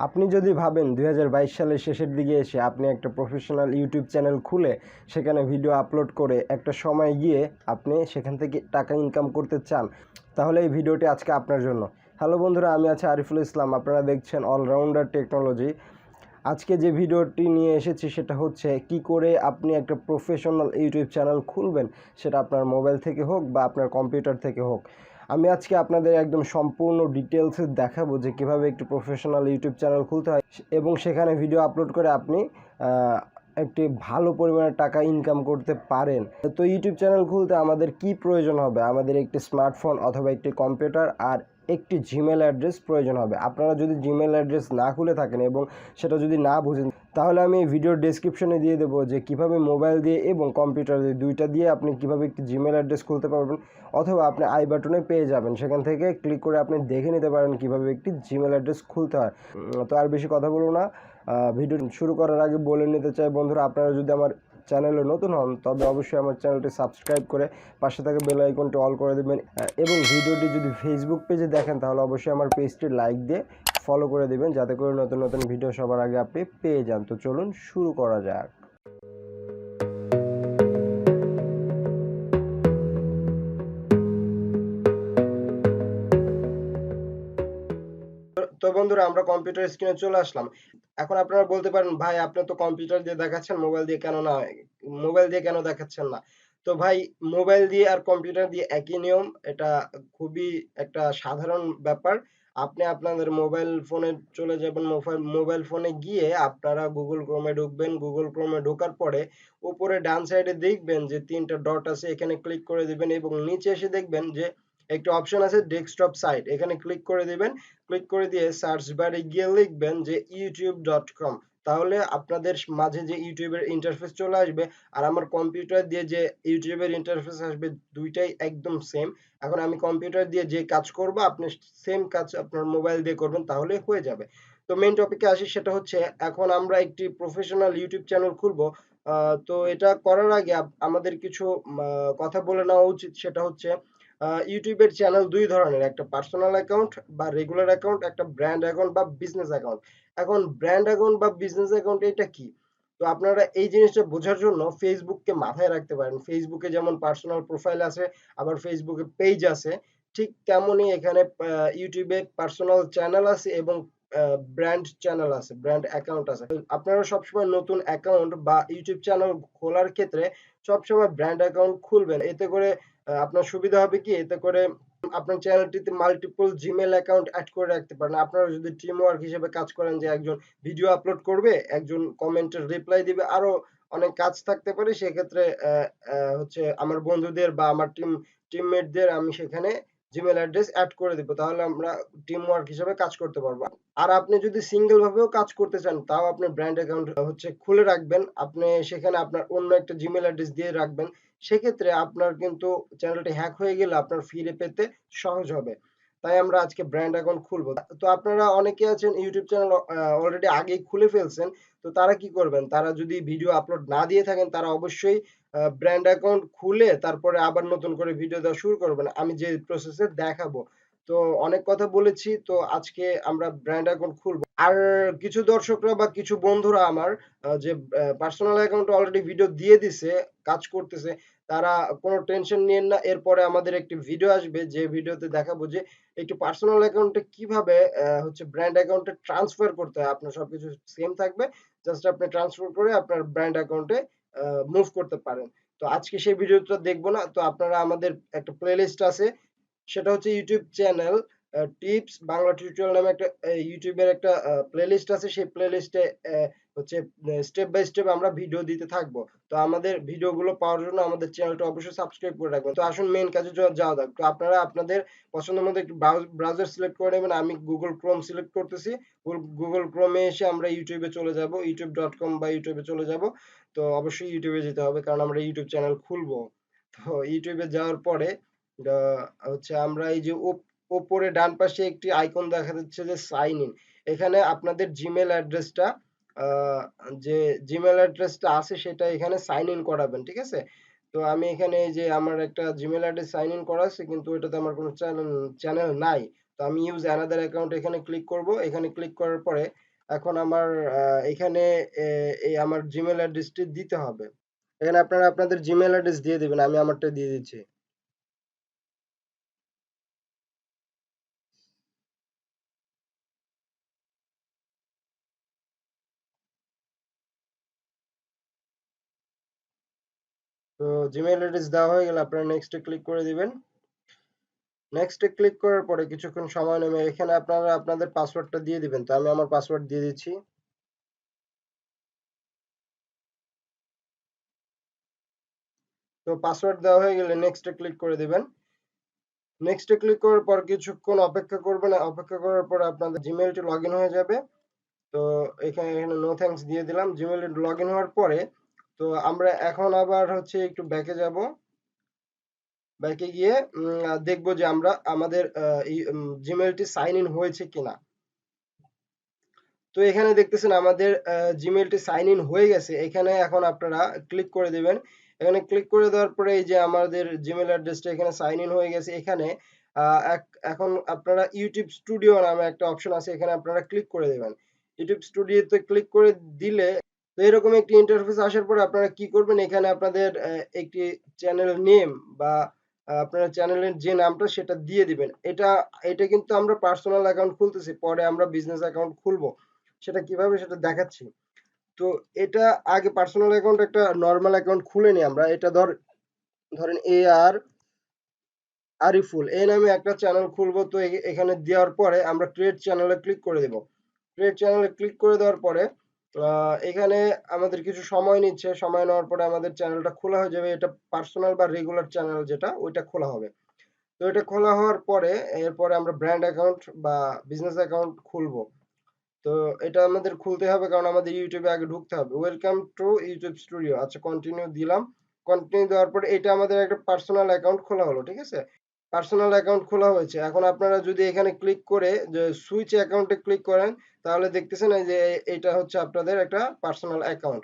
আপনি যদি ভাবেন 2022 সালের শেষের দিকে এসে আপনি একটা প্রফেশনাল ইউটিউব চ্যানেল খুলে সেখানে ভিডিও আপলোড করে একটা সময় গিয়ে আপনি সেখান থেকে টাকা ইনকাম করতে চান, তাহলে এই ভিডিওটি আজকে আপনার জন্য। হ্যালো বন্ধুরা, আমি আছি আরিফুল ইসলাম, আপনারা দেখছেন অলরাউন্ডার টেকনোলজি। আজকে যে ভিডিওটি নিয়ে এসেছি সেটা হচ্ছে কি করে আপনি একটা প্রফেশনাল ইউটিউব চ্যানেল খুলবেন, সেটা আপনার মোবাইল থেকে হোক বা আপনার কম্পিউটার থেকে হোক। আমি আজকে আপনাদের একদম সম্পূর্ণ ডিটেলসে দেখাবো যে কীভাবে একটি প্রফেশনাল ইউটিউব চ্যানেল খুলতে হয় এবং সেখানে ভিডিও আপলোড করে আপনি একটি ভালো পরিমাণে টাকা ইনকাম করতে পারেন। তো ইউটিউব চ্যানেল খুলতে আমাদের কি প্রয়োজন হবে? আমাদের একটি স্মার্টফোন অথবা একটি কম্পিউটার আর একটি জিমেল অ্যাড্রেস প্রয়োজন হবে। আপনারা যদি জিমেল অ্যাড্রেস না খুলে থাকেন এবং সেটা যদি না বুঝেন, তাহলে আমি এই ভিডিওর ডেসক্রিপশনে দিয়ে দেবো যে কীভাবে মোবাইল দিয়ে এবং কম্পিউটার দিয়ে দুইটা দিয়ে আপনি কীভাবে একটি জিমেল অ্যাড্রেস খুলতে পারবেন, অথবা আপনি আই বাটনে পেয়ে যাবেন, সেখান থেকে ক্লিক করে আপনি দেখে নিতে পারেন কীভাবে একটি জিমেল অ্যাড্রেস খুলতে হয়। তো আর বেশি কথা বলবো না, ভিডিও শুরু করার আগে বলে নিতে চাই বন্ধুরা, আপনারা যদি আমার চ্যানেলে নতুন হন তবে অবশ্যই আমার চ্যানেলটি সাবস্ক্রাইব করে পাশে থাকা বেল আইকনটি অল করে দেবেন, এবং ভিডিওটি যদি ফেসবুক পেজে দেখেন তাহলে অবশ্যই আমার পেজটি লাইক দিয়ে ফলো করে দেবেন, যাতে করে নতুন নতুন ভিডিও সবার আগে আপনি পেয়ে যান। তো চলুন শুরু করা যাক। তো বন্ধুরা, আমরা কম্পিউটার স্ক্রিনে চলে আসলাম। এখন আপনারা বলতে পারেন, ভাই আপনি তো কম্পিউটার দিয়ে দেখাচ্ছেন, মোবাইল দিয়ে কেন না, মোবাইল দিয়ে কেন দেখাচ্ছেন না? তো ভাই, মোবাইল দিয়ে আর কম্পিউটার দিয়ে একই নিয়ম। এটা খুবই একটা সাধারণ ব্যাপার। আপনি আপনাদের মোবাইল ফোনে চলে যাবেন, মোবাইল ফোনে গিয়ে আপনারা Google Chrome এ ঢুকবেন। Google Chrome এ ঢোকার পরে উপরে ডান সাইডে দেখবেন যে ৩ টা ডট আছে, এখানে ক্লিক করে দিবেন এবং নিচে এসে দেখবেন যে একটা অপশন আছে ডেস্কটপ সাইট, এখানে ক্লিক করে দিবেন। ক্লিক করে দিয়ে সার্চ বারে গিয়ে লিখবেন যে youtube.com, তাহলে আপনাদের মাঝে যে ইউটিউবের ইন্টারফেস চলে আসবে আর আমার কম্পিউটার দিয়ে যে ইউটিউবের ইন্টারফেস আসবে, দুইটাই একদম সেম। এখন আমি কম্পিউটার দিয়ে যে কাজ করব, আপনি সেম কাজ আপনার মোবাইল দিয়ে করবেন, তাহলে হয়ে যাবে। তো মেইন টপিকে আসি, সেটা হচ্ছে এখন আমরা একটি প্রফেশনাল ইউটিউব চ্যানেল খুলব। তো এটা করার আগে আমাদের কিছু কথা বলে নেওয়া উচিত। সেটা হচ্ছে ইউটিউবের চ্যানেল দুই ধরনের, একটা পার্সোনাল অ্যাকাউন্ট বা রেগুলার অ্যাকাউন্ট, একটা ব্র্যান্ড অ্যাকাউন্ট বা বিজনেস অ্যাকাউন্ট। এখন ব্র্যান্ড অ্যাকাউন্ট বা বিজনেস অ্যাকাউন্ট এটা কি? তো আপনারা এই জিনিসটা বোঝার জন্য ফেসবুককে মাথায় রাখতে পারেন। ফেসবুকে যেমন পার্সোনাল প্রোফাইল আছে, আবার ফেসবুকে পেজ আছে, ঠিক তেমনই এখানে ইউটিউবে পার্সোনাল চ্যানেল আছে এবং ব্র্যান্ড চ্যানেল আছে, ব্র্যান্ড অ্যাকাউন্ট আছে। আপনারা সবসময় নতুন অ্যাকাউন্ট বা ইউটিউব চ্যানেল খোলার ক্ষেত্রে সবসময় ব্র্যান্ড অ্যাকাউন্ট খুলবেন। এতে করে আপনার সুবিধা হবে কি, এতে করে আপনার চ্যানেলটিতে মাল্টিপল জিমেল অ্যাকাউন্ট অ্যাড করে রাখতে পারেন। আপনারা যদি টিম ওয়ার্ক হিসেবে কাজ করেন, যে একজন ভিডিও আপলোড করবে, একজন কমেন্টের রিপ্লাই দিবে, আরো অনেক কাজ থাকতে পারে, সেক্ষেত্রে হচ্ছে আমার বন্ধুদের বা আমার টিমমেটদের আমি সেখানে জিমেল অ্যাড্রেস অ্যাড করে দিব, তাহলে আমরা টিম ওয়ার্ক হিসেবে কাজ করতে পারবো। আর আপনি যদি সিঙ্গেল ভাবেও কাজ করতে চান, তাও আপনি ব্র্যান্ড অ্যাকাউন্ট হচ্ছে খুলে রাখবেন। আপনি সেখানে আপনার অন্য একটা জিমেল অ্যাড্রেস দিয়ে রাখবেন, সেক্ষেত্রে আপনার কিন্তু চ্যানেলটি হ্যাক হয়ে গেলে আপনার ফিরে পেতে সহজ হবে। তাই আমরা আজকে ব্র্যান্ড অ্যাকাউন্ট খুলবো। তো আপনারা অনেকে আছেন ইউটিউব চ্যানেল অলরেডি আগেই খুলে ফেলছেন। তো তারা কি করবেন, তারা যদি ভিডিও আপলোড না দিয়ে থাকেন, তারা অবশ্যই ব্র্যান্ড অ্যাকাউন্ট খুলে তারপরে আবার নতুন করে ভিডিও দেওয়া শুরু করবেন, আমি যে প্রসেসে দেখাবো। তো অনেক কথা বলেছি, তো আজকে আমরা ব্র্যান্ড অ্যাকাউন্ট খুলবো। আর কিছু দর্শকরা বা কিছু বন্ধুরা আমার যে পার্সোনাল অ্যাকাউন্টে অলরেডি ভিডিও দিয়ে দিছে, কাজ করতেছে, তারা কোনো টেনশন নিয়েন না। এরপরে আমাদের একটি ভিডিও আসবে, যে ভিডিওতে দেখাবো যে একটু পার্সোনাল অ্যাকাউন্টে কিভাবে হচ্ছে ব্র্যান্ড অ্যাকাউন্টে ট্রান্সফার করতে হয়। আপনার সবকিছু সেম থাকবে, জাস্ট আপনি ট্রান্সফার করে আপনার ব্র্যান্ড অ্যাকাউন্টে মুভ করতে পারেন। তো আজকে সেই ভিডিওটা দেখবো না, তো আপনারা আমাদের একটা প্লেলিস্ট আছে, সেটা হচ্ছে YouTube channel tips Bangla tutorial নামে একটা ইউটিউবের একটা প্লেলিস্ট আছে। সেই প্লেলিস্টে হচ্ছে স্টেপ বাই স্টেপ আমরা ভিডিও দিতে থাকবো। তো আমাদের ভিডিওগুলো পাওয়ার জন্য আমাদের চ্যানেলটা অবশ্যই সাবস্ক্রাইব করে রাখবেন। তো আসুন মেইন কাজে যাওয়া যাক। তো আপনারা আপনাদের পছন্দের মতো একটু ব্রাউজার সিলেক্ট করে নেবেন। আমি গুগল ক্রোম সিলেক্ট করতেছি। গুগল ক্রোমে এসে আমরা ইউটিউবে চলে যাব, youtube.com বা ইউটিউবে চলে যাব। তো অবশ্যই ইউটিউবে যেতে হবে, কারণ আমরা ইউটিউব চ্যানেল খুলবো। তো ইউটিউবে যাওয়ার পরে হচ্ছে আমরা এই যে ওপরে ডান পাশে একটি আইকন দেখা যাচ্ছে যে সাইন ইন, এখানে আপনাদের জিমেল অ্যাড্রেসটা যে জিমেল অ্যাড্রেসটা আছে সেটা এখানে সাইন ইন করাবেন, ঠিক আছে? তো আমি এখানে এই যে আমার একটা জিমেল অ্যাড্রেস সাইন ইন করা আছে, কিন্তু এটাতে আমার কোনো চ্যানেল নাই। তো আমি ইউজ অ্যানাদার অ্যাকাউন্ট এখানে ক্লিক করব। এখানে ক্লিক করার পরে এখন আমার এখানে এই আমার জিমেল অ্যাড্রেসটি দিতে হবে। এখানে আপনারা আপনাদের জিমেল অ্যাড্রেস দিয়ে দিবেন, আমি আমারটা দিয়ে দিচ্ছি। তো জিমেল অ্যাড্রেস দেওয়া হয়ে গেলে আপনারা নেক্সটে ক্লিক করে দিবেন। নেক্সটে ক্লিক করার পরে কিছুক্ষণ সময় নেবে, এখানে আপনারা আপনাদের পাসওয়ার্ডটা দিয়ে দিবেন। তো আমি আমার পাসওয়ার্ড দিয়ে দিচ্ছি। তো পাসওয়ার্ড দেওয়া হয়ে গেলে নেক্সটে ক্লিক করে দিবেন। নেক্সটে ক্লিক করার পর কিছুক্ষণ অপেক্ষা করবেন, অপেক্ষা করার পর আপনাদের জিমেলটি লগ ইন হয়ে যাবে। তো এখানে নো থ্যাঙ্কস দিয়ে দিলাম। জিমেল লগ ইন হওয়ার পরে তো আমরা এখন আবার হচ্ছে একটু ব্যাকে যাব। ব্যাকে গিয়ে দেখবো যে আমরা আমাদের এই জিমেলটি সাইন ইন হয়েছে কিনা। তো এখানে দেখতেছেন আমাদের জিমেলটি সাইন ইন হয়ে গেছে। এখানে এখন আপনারা ক্লিক করে দিবেন। এখানে ক্লিক করে দেওয়ার পরে এই যে আমাদের জিমেল অ্যাড্রেসটা এখানে সাইন ইন হয়ে গেছে। এখানে এখন আপনারা ইউটিউব স্টুডিও নামে একটা অপশন আছে, এখানে আপনারা ক্লিক করে দেবেন। ইউটিউব স্টুডিওতে ক্লিক করে দিলে তো এরকম একটি ইন্টারফেস আসার পরে আপনারা কি করবেন, এখানে আপনাদের একটি চ্যানেল নেম বা আপনার চ্যানেলের যে নামটা সেটা দিয়ে দিবেন। এটা এটা কিন্তু আমরা পার্সোনাল অ্যাকাউন্ট খুলতেছি, পরে আমরা বিজনেস অ্যাকাউন্ট খুলবো। সেটা কিভাবে সেটা দেখাচ্ছি। তো এটা আগে পার্সোনাল অ্যাকাউন্ট একটা নরমাল অ্যাকাউন্ট খুলে নিই আমরা। এটা ধরেন আর আরিফুল এই নামে একটা চ্যানেল খুলবো। তো এখানে দেওয়ার পরে আমরা ক্রিয়েট চ্যানেলে ক্লিক করে দেব। ক্রিয়েট চ্যানেলে ক্লিক করে দেওয়ার পরে এখানে আমাদের কিছু সময় নিচ্ছে। সময় নেওয়ার পরে আমাদের চ্যানেলটা খোলা হয়ে যাবে। এটা পার্সোনাল বা রেগুলার চ্যানেল যেটা ওইটা খোলা হবে। তো এটা খোলা হওয়ার পরে এরপরে আমরা ব্র্যান্ড অ্যাকাউন্ট বা বিজনেস অ্যাকাউন্ট খুলবো। তো এটা আমাদের খুলতে হবে কারণ আমাদের ইউটিউবে আগে ঢুকতে হবে। ওয়েলকাম টু ইউটিউব স্টুডিও, আচ্ছা কন্টিনিউ দিলাম। কন্টিনিউ দেওয়ার পরে এটা আমাদের একটা পার্সোনাল অ্যাকাউন্ট খোলা হলো, ঠিক আছে। পার্সোনাল অ্যাকাউন্ট খোলা হয়েছে। এখন আপনারা যদি এখানে ক্লিক করে যে সুইচ অ্যাকাউন্টে ক্লিক করেন তাহলে দেখতেছেন এই যে এটা হচ্ছে আপনাদের একটা পার্সোনাল অ্যাকাউন্ট।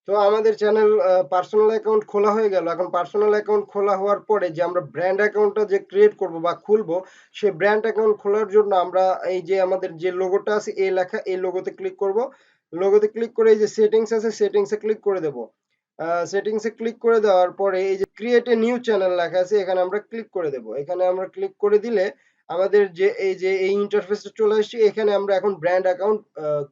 তো আমাদের চ্যানেল পার্সোনাল অ্যাকাউন্ট খোলা হয়ে গেল। এখন পার্সোনাল অ্যাকাউন্ট খোলা হওয়ার পরে যে আমরা ব্র্যান্ড অ্যাকাউন্টটা যে ক্রিয়েট করব বা খুলবো, সেই ব্র্যান্ড অ্যাকাউন্ট খোলার জন্য আমরা এই যে আমাদের যে লোগোটা আছে এ লেখা, এই লোগোতে ক্লিক করব। লোগোতে ক্লিক করে এই যে সেটিংস আছে সেটিংসে ক্লিক করে দেব। সেটিংসে ক্লিক করে দেওয়ার পরে এই যে ক্রিয়েট এ নিউ চ্যানেল লেখা আছে এখানে আমরা ক্লিক করে দেব। এখানে আমরা ক্লিক করে দিলে আমাদের যে এই ইন্টারফেসটা চলে আসছে, এখানে আমরা এখন ব্র্যান্ড অ্যাকাউন্ট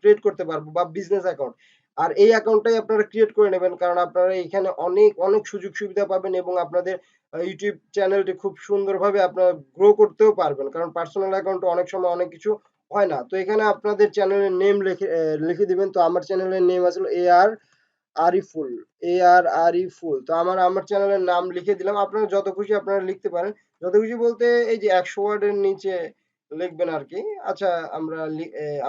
ক্রিয়েট করতে পারবো বা বিজনেস অ্যাকাউন্ট। আর এই অ্যাকাউন্টটাই আপনারা ক্রিয়েট করে নেবেন কারণ আপনারা এখানে অনেক অনেক সুযোগ সুবিধা পাবেন এবং আপনাদের ইউটিউব চ্যানেলটি খুব সুন্দরভাবে আপনারা গ্রো করতেও পারবেন কারণ পার্সোনাল অ্যাকাউন্টে অনেক সময় অনেক কিছু হয় না। তো এখানে আপনাদের চ্যানেলের নেম লিখে দিবেন। তো আমার চ্যানেলের নেম আসলে আর আরিফুল, আরিফুল। তো আমার চ্যানেলের নাম লিখে দিলাম। আপনারা যত খুশি আপনারা লিখতে পারেন। যত খুশি বলতে এই যে 100 ওয়ার্ডের নিচে লিখবেন আরকি। আচ্ছা আমরা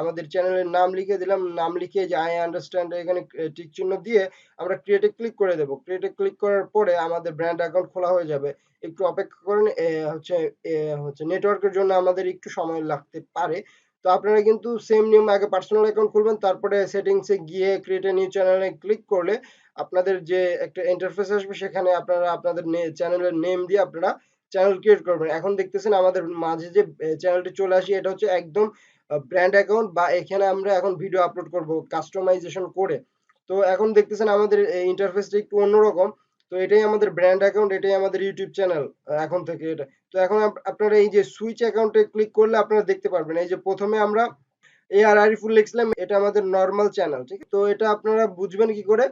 আমাদের চ্যানেলের নাম লিখে দিলাম। নাম লিখে যে আই আন্ডারস্ট্যান্ড এখানে টিক চিহ্ন দিয়ে আমরা ক্রিয়েট এ ক্লিক করে দেব। ক্রিয়েট এ ক্লিক করার পরে আমাদের ব্র্যান্ড অ্যাকাউন্ট খোলা হয়ে যাবে। একটু অপেক্ষা করেন। হচ্ছে নেটওয়ার্কের জন্য আমাদের একটু সময় লাগতে পারে। তো আপনারা কিন্তু সেম নিয়ম আগে পার্সোনাল অ্যাকাউন্ট খুলবেন, তারপরে সেটিংসে গিয়ে ক্রিয়েট এ নিউ চ্যানেলে ক্লিক করলে আপনাদের যে একটা ইন্টারফেস আসবে সেখানে আপনারা আপনাদের চ্যানেলের নেম দিয়ে আপনারা চ্যানেল ক্রিয়েট করবেন। এখন দেখতেছেন আমাদের মাঝে যে চ্যানেলটি চলে আসি এটা হচ্ছে একদম ব্র্যান্ড অ্যাকাউন্ট বা এখানে আমরা এখন ভিডিও আপলোড করব কাস্টমাইজেশন করে। তো এখন দেখতেছেন আমাদের ইন্টারফেসটা একটু অন্যরকম। তো এটাই আমাদের ব্র্যান্ড অ্যাকাউন্ট, এটাই আমাদের ইউটিউব চ্যানেল এখন থেকে এটা। তো এখন আপনারা এই যে সুইচ অ্যাকাউন্টে ক্লিক করলে আপনারা দেখতে পারবেন এই যে প্রথমে আমরা আর আরিফুল লিখছিলাম এটা আমাদের নরমাল চ্যানেল, ঠিক আছে। তো এটা আপনারা বুঝবেন কি করে,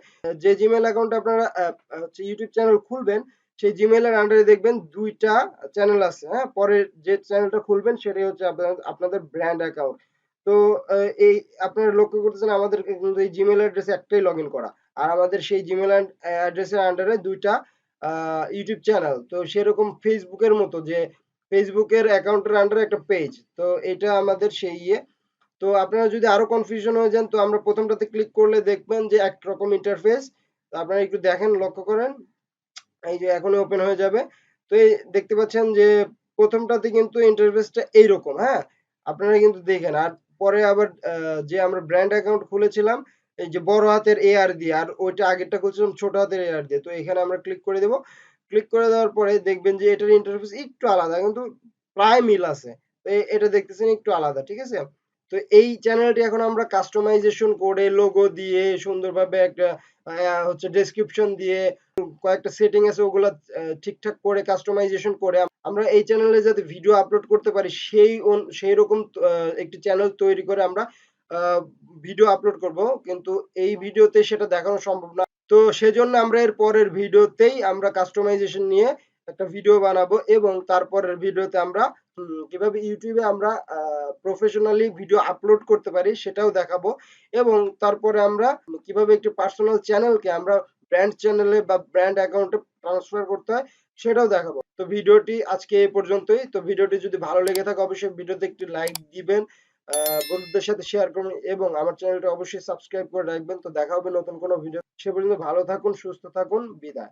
যে জিমেল অ্যাকাউন্ট আপনারা হচ্ছে ইউটিউব চ্যানেল খুলবেন সেই জিমেলের আন্ডারে দেখবেন দুইটা চ্যানেল আছে, হ্যাঁ। পরে যে চ্যানেলটা খুলবেন সেটাই হচ্ছে আপনাদের ব্র্যান্ড অ্যাকাউন্ট। তো এই আপনারা লক্ষ্য করতেছেন আমাদের কিন্তু এই জিমেল অ্যাড্রেসে একটাই লগ ইন করা আর আমাদের সেই জিমেল অ্যাড্রেসের আন্ডারে দুইটা ইউটিউব চ্যানেল। তো সেরকম ফেসবুকের মতো যে ফেসবুকের অ্যাকাউন্টের আন্ডারে একটা পেজ, তো এটা আমাদের সেই ইয়ে। তো আপনারা যদি আরো কনফিউশন হয়ে যান তো আমরা প্রথমটাতে ক্লিক করলে দেখবেন যে একরকম ইন্টারফেস। তো আপনারা একটু দেখেন, লক্ষ্য করেন, এই যে এখনই ওপেন হয়ে যাবে। তো এই দেখতে পাচ্ছেন যে প্রথমটাতে কিন্তু ইন্টারফেসটা এইরকম, হ্যাঁ। আপনারা কিন্তু দেখেন আর পরে আবার যে আমরা ব্র্যান্ড অ্যাকাউন্ট খুলেছিলাম এই যে বড় হাতের আর দিয়ে, আর ওইটা আগেরটা খুলছিলাম ছোট হাতের আর দিয়ে। তো এখানে আমরা ক্লিক করে দেব। ক্লিক করে দেওয়ার পরে দেখবেন যে এটার ইন্টারফেস একটু আলাদা কিন্তু প্রায় মিল আছে। এটা দেখতেছেন একটু আলাদা, ঠিক আছে? তো এই চ্যানেলটি এখন আমরা কাস্টমাইজেশন করে লোগো দিয়ে সুন্দরভাবে একটা হচ্ছে ডেসক্রিপশন দিয়ে কয়েকটা সেটিং আছে ওগুলা ঠিকঠাক করে কাস্টমাইজেশন করে আমরা এই চ্যানেলে যাতে ভিডিও আপলোড করতে পারি সেই রকম একটি চ্যানেল তৈরি করে আমরা ভিডিও আপলোড করব, কিন্তু এই ভিডিওতে সেটা দেখানো সম্ভব না। তো সেজন্য আমরা এর পরের ভিডিওতেই আমরা কাস্টমাইজেশন নিয়ে একটা ভিডিও বানাবো এবং তারপরের ভিডিওতে আমরা কিভাবে ইউটিউবে আমরা প্রফেশনালি ভিডিও আপলোড করতে পারি সেটাও দেখাবো এবং তারপরে আমরা কিভাবে একটি পার্সোনাল চ্যানেলকে আমরা ব্র্যান্ড চ্যানেলে বা ব্র্যান্ড অ্যাকাউন্টে ট্রান্সফার করতে হয় সেটাও দেখাবো। তো ভিডিওটি আজকে এই পর্যন্তই। তো ভিডিওটি যদি ভালো লেগে থাকে অবশ্যই ভিডিওতে একটি লাইক দিবেন, বন্ধুদের সাথে শেয়ার করুন এবং আমার চ্যানেলটা অবশ্যই সাবস্ক্রাইব করে রাখবেন। তো দেখা হবে নতুন কোনো ভিডিও। সে পর্যন্ত ভালো থাকুন, সুস্থ থাকুন, বিদায়।